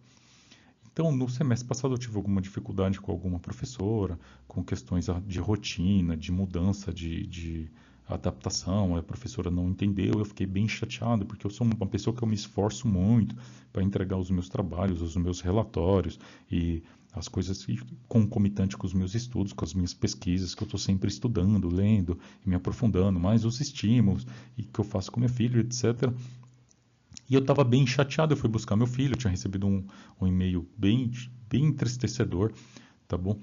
Então, no semestre passado eu tive alguma dificuldade com alguma professora, com questões de rotina, de mudança de adaptação, a professora não entendeu, eu fiquei bem chateado, porque eu sou uma pessoa que eu me esforço muito para entregar os meus trabalhos, os meus relatórios e as coisas concomitantes com os meus estudos, com as minhas pesquisas, que eu estou sempre estudando, lendo e me aprofundando, mais os estímulos e que eu faço com meu filho, etc. E eu estava bem chateado, eu fui buscar meu filho, eu tinha recebido um e-mail bem entristecedor, tá bom?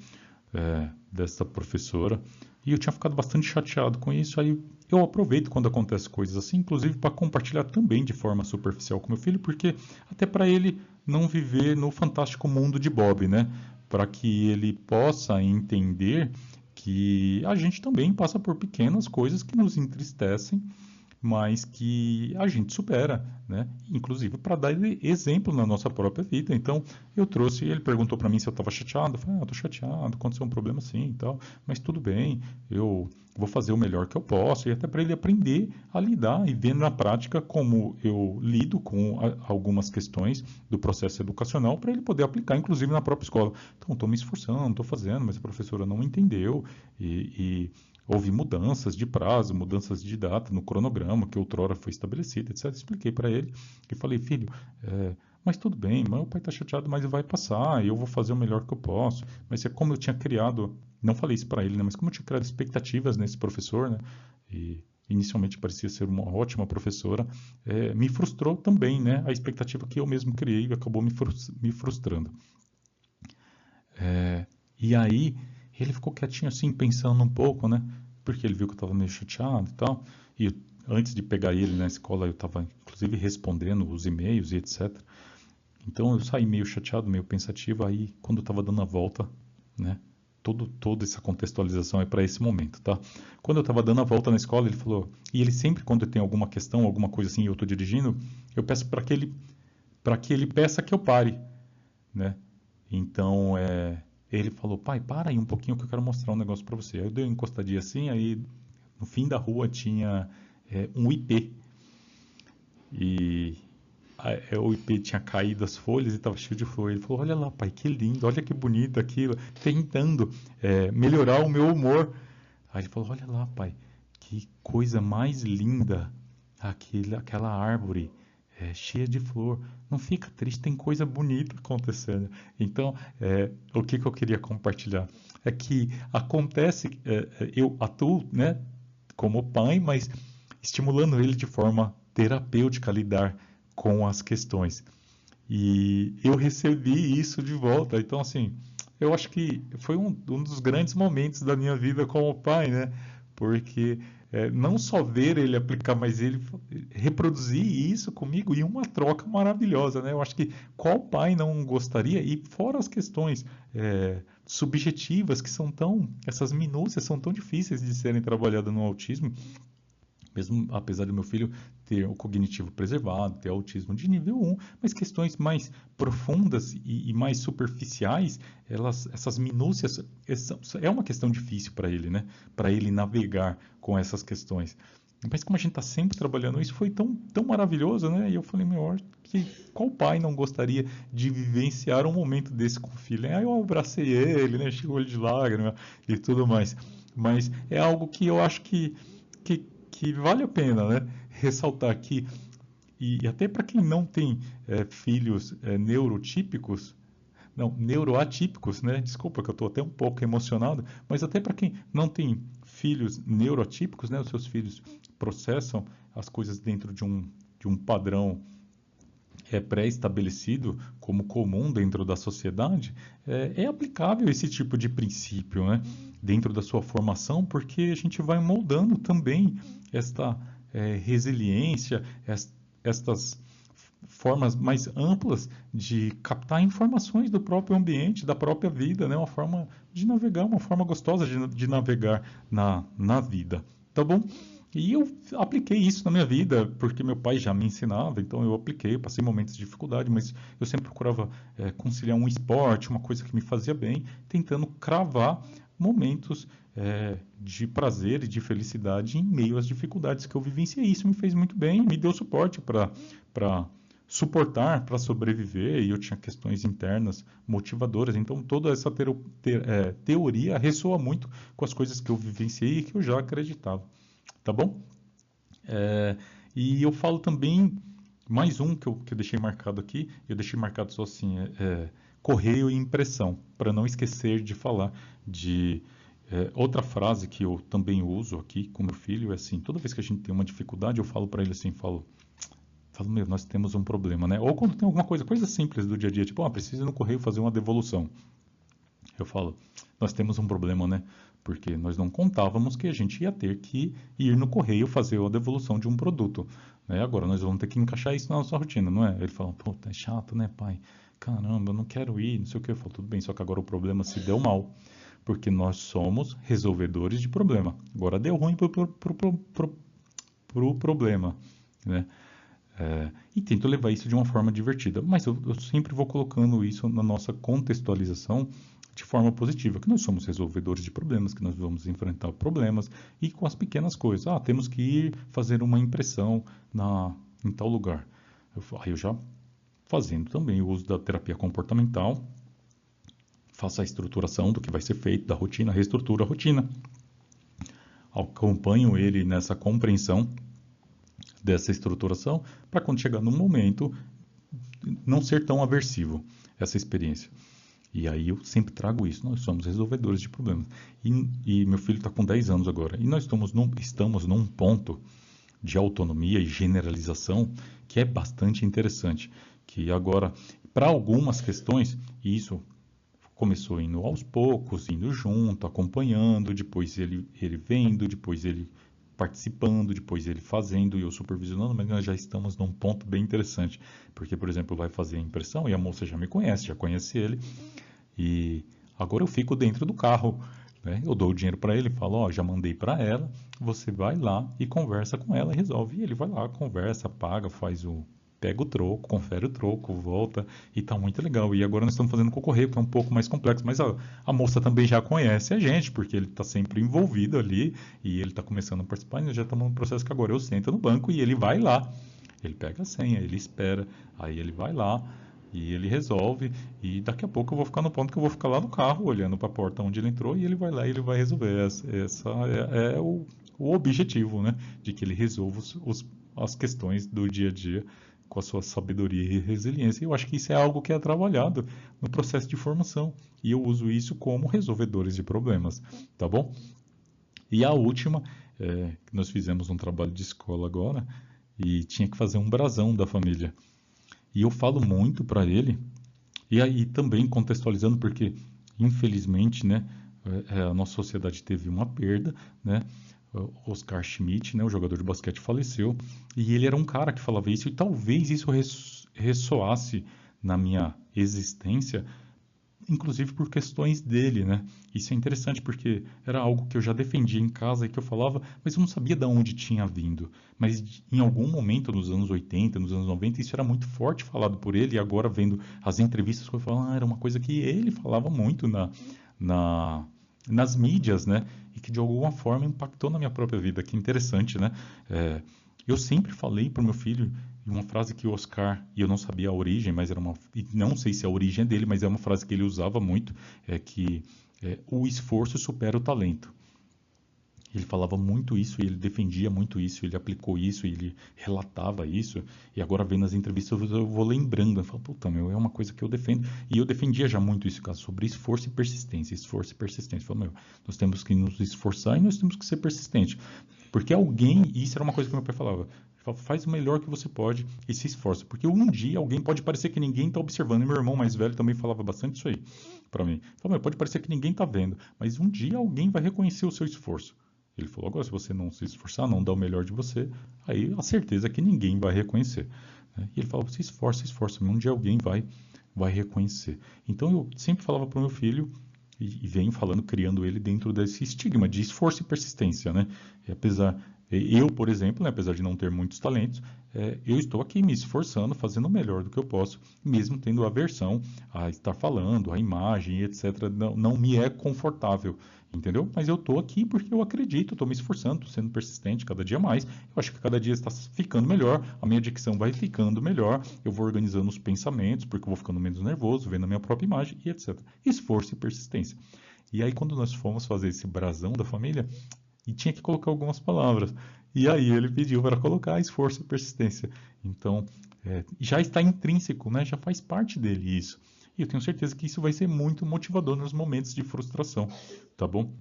Dessa professora, e eu tinha ficado bastante chateado com isso, aí eu aproveito quando acontece coisas assim, inclusive para compartilhar também de forma superficial com meu filho, porque até para ele não viver no fantástico mundo de Bob, né? Para que ele possa entender que a gente também passa por pequenas coisas que nos entristecem, mas que a gente supera, né? Inclusive para dar exemplo na nossa própria vida. Então, eu trouxe, ele perguntou para mim se eu estava chateado, eu falei, estou chateado, aconteceu um problema assim e tal, mas tudo bem, eu vou fazer o melhor que eu posso, e até para ele aprender a lidar e ver na prática como eu lido com algumas questões do processo educacional, para ele poder aplicar, inclusive na própria escola. Então, estou me esforçando, estou fazendo, mas a professora não entendeu e houve mudanças de prazo, mudanças de data no cronograma que outrora foi estabelecido, etc. Expliquei para ele e falei, filho, mas tudo bem, meu pai está chateado, mas vai passar, eu vou fazer o melhor que eu posso. Mas é como eu tinha criado, não falei isso para ele, né, mas como eu tinha criado expectativas nesse professor, né, e inicialmente parecia ser uma ótima professora, me frustrou também, né, a expectativa que eu mesmo criei acabou me frustrando. E aí ele ficou quietinho assim, pensando um pouco, né? Porque ele viu que eu estava meio chateado e tal. E antes de pegar ele na escola, eu estava inclusive respondendo os e-mails e etc. Então eu saí meio chateado, meio pensativo. Aí quando eu estava dando a volta, né? Toda essa contextualização é para esse momento, tá? Quando eu estava dando a volta na escola, ele falou... E ele sempre, quando tem alguma questão, alguma coisa assim, e eu estou dirigindo, eu peço para que ele peça que eu pare, né? Então, ele falou, pai, para aí um pouquinho que eu quero mostrar um negócio para você. Aí eu dei uma encostadinha assim, aí no fim da rua tinha um ipê. E o ipê tinha caído as folhas e estava cheio de flor. Ele falou, olha lá, pai, que lindo, olha que bonito aquilo. Tentando melhorar o meu humor. Aí ele falou, olha lá, pai, que coisa mais linda aquela árvore. Cheia de flor, não fica triste, tem coisa bonita acontecendo. Então, o que eu queria compartilhar é que acontece, eu atuo, né, como pai, mas estimulando ele de forma terapêutica a lidar com as questões. E eu recebi isso de volta. Então, assim, eu acho que foi um dos grandes momentos da minha vida como pai, né? Porque não só ver ele aplicar, mas ele reproduzir isso comigo e uma troca maravilhosa, né? Eu acho que qual pai não gostaria, e fora as questões subjetivas que são essas minúcias são tão difíceis de serem trabalhadas no autismo, mesmo apesar do meu filho ter o cognitivo preservado, ter autismo de nível 1, mas questões mais profundas e mais superficiais, essas minúcias, é uma questão difícil para ele, né? Para ele navegar com essas questões. Mas como a gente está sempre trabalhando isso, foi tão maravilhoso, né? E eu falei, meu, qual pai não gostaria de vivenciar um momento desse com o filho? Aí eu abracei ele, né? Enchi o olho de lágrima e tudo mais. Mas é algo que eu acho que vale a pena, né? Ressaltar aqui. E até para quem não tem filhos neurotípicos, não, neuroatípicos, né? Desculpa que eu estou até um pouco emocionado, mas até para quem não tem filhos neuroatípicos, né? Os seus filhos processam as coisas dentro de um padrão pré-estabelecido como comum dentro da sociedade, é aplicável esse tipo de princípio, né? Dentro da sua formação, porque a gente vai moldando também esta resiliência, estas formas mais amplas de captar informações do próprio ambiente, da própria vida, né? Uma forma de navegar, uma forma gostosa de navegar na vida, tá bom? E eu apliquei isso na minha vida, porque meu pai já me ensinava, então eu apliquei, passei momentos de dificuldade, mas eu sempre procurava conciliar um esporte, uma coisa que me fazia bem, tentando cravar momentos de prazer e de felicidade em meio às dificuldades que eu vivenciei. Isso me fez muito bem, me deu suporte para suportar, para sobreviver, e eu tinha questões internas motivadoras. Então, toda essa teoria ressoa muito com as coisas que eu vivenciei e que eu já acreditava. Tá bom? E eu falo também, mais um que eu deixei marcado aqui, eu deixei marcado só assim, correio e impressão, para não esquecer de falar de outra frase que eu também uso aqui com meu filho, é assim, toda vez que a gente tem uma dificuldade, eu falo para ele assim, falo, meu, nós temos um problema, né? Ou quando tem alguma coisa simples do dia a dia, tipo, precisa ir no correio fazer uma devolução. Eu falo, nós temos um problema, né? Porque nós não contávamos que a gente ia ter que ir no correio fazer a devolução de um produto, né? Agora nós vamos ter que encaixar isso na nossa rotina, não é? Ele fala, pô, é chato, né, pai? Caramba, eu não quero ir, não sei o que. Eu falo, tudo bem, só que agora o problema se deu mal, porque nós somos resolvedores de problema. Agora deu ruim pro problema, né? E tento levar isso de uma forma divertida, mas eu sempre vou colocando isso na nossa contextualização de forma positiva, que nós somos resolvedores de problemas, que nós vamos enfrentar problemas e com as pequenas coisas. Temos que ir fazer uma impressão em tal lugar. Aí eu já fazendo também o uso da terapia comportamental, faço a estruturação do que vai ser feito, da rotina, reestrutura a rotina. Acompanho ele nessa compreensão dessa estruturação, para quando chegar no momento não ser tão aversivo essa experiência. E aí eu sempre trago isso, nós somos resolvedores de problemas. E meu filho está com 10 anos agora, e nós estamos num ponto de autonomia e generalização que é bastante interessante, que agora, para algumas questões, e isso começou indo aos poucos, indo junto, acompanhando, depois ele vendo, depois ele participando, depois ele fazendo e eu supervisionando, mas nós já estamos num ponto bem interessante, porque, por exemplo, vai fazer a impressão e a moça já me conhece, já conhece ele, e agora eu fico dentro do carro, né? Eu dou o dinheiro para ele, falo, já mandei para ela, você vai lá e conversa com ela e resolve. E ele vai lá, conversa, paga, pega o troco, confere o troco, volta, e tá muito legal. E agora nós estamos fazendo com o correio, que é um pouco mais complexo, mas a moça também já conhece a gente, porque ele está sempre envolvido ali, e ele está começando a participar, e nós já estamos no processo que agora eu sento no banco e ele vai lá, ele pega a senha, ele espera, aí ele vai lá, e ele resolve, e daqui a pouco eu vou ficar no ponto que eu vou ficar lá no carro, olhando para a porta onde ele entrou, e ele vai lá e ele vai resolver. Essa é o objetivo, né? De que ele resolva as questões do dia a dia com a sua sabedoria e resiliência. E eu acho que isso é algo que é trabalhado no processo de formação. E eu uso isso como resolvedores de problemas, tá bom? E a última, nós fizemos um trabalho de escola agora, e tinha que fazer um brasão da família. E eu falo muito para ele, e aí também contextualizando, porque infelizmente, né, a nossa sociedade teve uma perda, né? Oscar Schmidt, né, o jogador de basquete, faleceu, e ele era um cara que falava isso, e talvez isso ressoasse na minha existência, inclusive por questões dele, né? Isso é interessante porque era algo que eu já defendia em casa e que eu falava, mas eu não sabia de onde tinha vindo. Mas em algum momento, nos anos 80, nos anos 90, isso era muito forte falado por ele, e agora vendo as entrevistas, eu falo, era uma coisa que ele falava muito nas mídias, né? E que de alguma forma impactou na minha própria vida. Que interessante, né? Eu sempre falei para o meu filho uma frase que o Oscar, e eu não sabia a origem, mas e não sei se a origem é dele, mas é uma frase que ele usava muito, é que o esforço supera o talento. Ele falava muito isso, e ele defendia muito isso, ele aplicou isso, ele relatava isso, e agora vendo as entrevistas eu vou lembrando, eu falo, puta, meu, é uma coisa que eu defendo, e eu defendia já muito isso, cara, sobre esforço e persistência, eu falo, meu, nós temos que nos esforçar e nós temos que ser persistentes, porque alguém, e isso era uma coisa que meu pai falava, faz o melhor que você pode e se esforça, porque um dia alguém pode parecer que ninguém está observando, e meu irmão mais velho também falava bastante isso aí para mim, falou, meu, pode parecer que ninguém está vendo, mas um dia alguém vai reconhecer o seu esforço. Ele falou, agora se você não se esforçar, não dar o melhor de você, aí a certeza é que ninguém vai reconhecer. Né? E ele falou, se esforça, um dia alguém vai reconhecer. Então eu sempre falava para o meu filho, e venho falando, criando ele dentro desse estigma de esforço e persistência. Né? E apesar, eu, por exemplo, né, apesar de não ter muitos talentos, eu estou aqui me esforçando, fazendo o melhor do que eu posso, mesmo tendo aversão a estar falando, a imagem, etc. Não me é confortável. Entendeu? Mas eu estou aqui porque eu acredito, estou me esforçando, estou sendo persistente cada dia mais. Eu acho que cada dia está ficando melhor, a minha dicção vai ficando melhor, eu vou organizando os pensamentos, porque eu vou ficando menos nervoso, vendo a minha própria imagem e etc. Esforço e persistência. E aí, quando nós fomos fazer esse brasão da família, e tinha que colocar algumas palavras. E aí ele pediu para colocar esforço e persistência. Então, já está intrínseco, né? Já faz parte dele isso. E eu tenho certeza que isso vai ser muito motivador nos momentos de frustração, tá bom?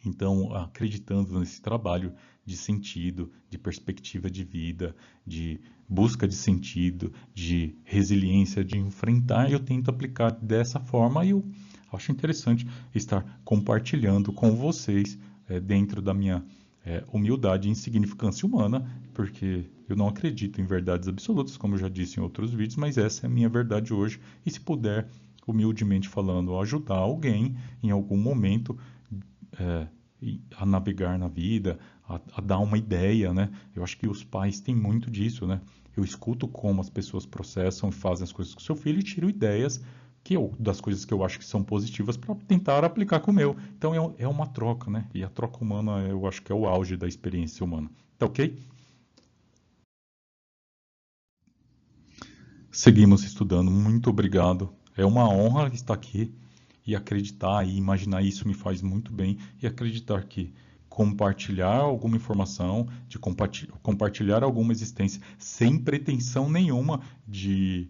Então, acreditando nesse trabalho de sentido, de perspectiva de vida, de busca de sentido, de resiliência, de enfrentar, eu tento aplicar dessa forma e eu acho interessante estar compartilhando com vocês dentro da minha humildade e insignificância humana, porque eu não acredito em verdades absolutas, como eu já disse em outros vídeos, mas essa é a minha verdade hoje. E se puder, humildemente falando, ajudar alguém em algum momento a navegar na vida, a dar uma ideia, né? Eu acho que os pais têm muito disso, né? Eu escuto como as pessoas processam e fazem as coisas com o seu filho e tiro ideias das coisas que eu acho que são positivas para tentar aplicar com o meu. Então é uma troca, né? E a troca humana eu acho que é o auge da experiência humana. Tá ok? Seguimos estudando. Muito obrigado. É uma honra estar aqui e acreditar e imaginar isso me faz muito bem e acreditar que compartilhar alguma informação, de compartilhar alguma existência sem pretensão nenhuma de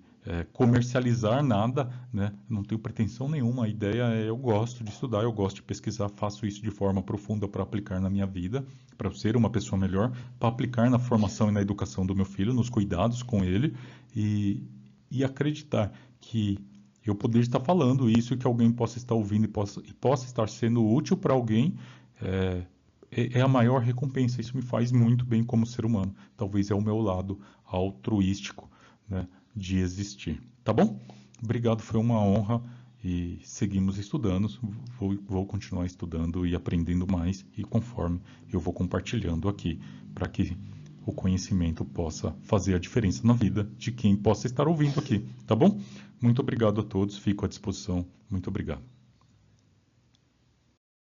comercializar nada, né? Não tenho pretensão nenhuma. A ideia é eu gosto de estudar, eu gosto de pesquisar, faço isso de forma profunda para aplicar na minha vida, para ser uma pessoa melhor, para aplicar na formação e na educação do meu filho, nos cuidados com ele e acreditar que eu poder estar falando isso e que alguém possa estar ouvindo e possa estar sendo útil para alguém é a maior recompensa. Isso me faz muito bem como ser humano. Talvez é o meu lado altruístico, né, de existir. Tá bom? Obrigado, foi uma honra e seguimos estudando. Vou continuar estudando e aprendendo mais e conforme eu vou compartilhando aqui para que o conhecimento possa fazer a diferença na vida de quem possa estar ouvindo aqui, tá bom? Muito obrigado a todos, fico à disposição. Muito obrigado.